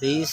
20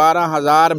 12000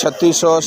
3600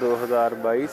2022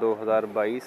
2022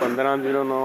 1509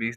20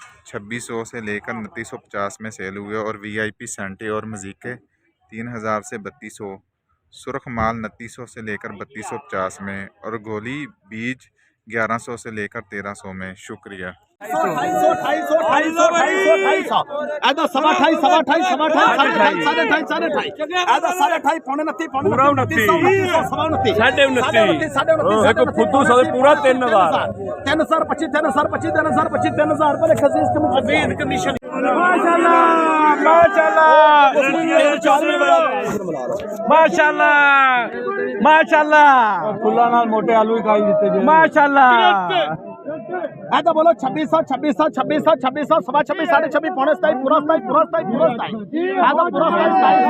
2600 से लेकर 2950 में सेल हुए और VIP सेंटे और मजीके 3000 से 3200, सुरख माल 2900 से लेकर 3250 में और गोली बीज 1100 से लेकर 1300 में। शुक्रिया। ऐसा बोलो 2600 2600 2600 2600 सवा 26 साढ़े 26 पौने 27 पूरा 27 पूरा 27 पूरा 27 आधा पूरा 27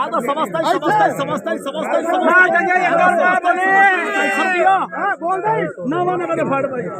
आधा सवा 27 सवा 27 सवा 27 सवा 27 बोल दे ना माने बड़े फाड़ भाई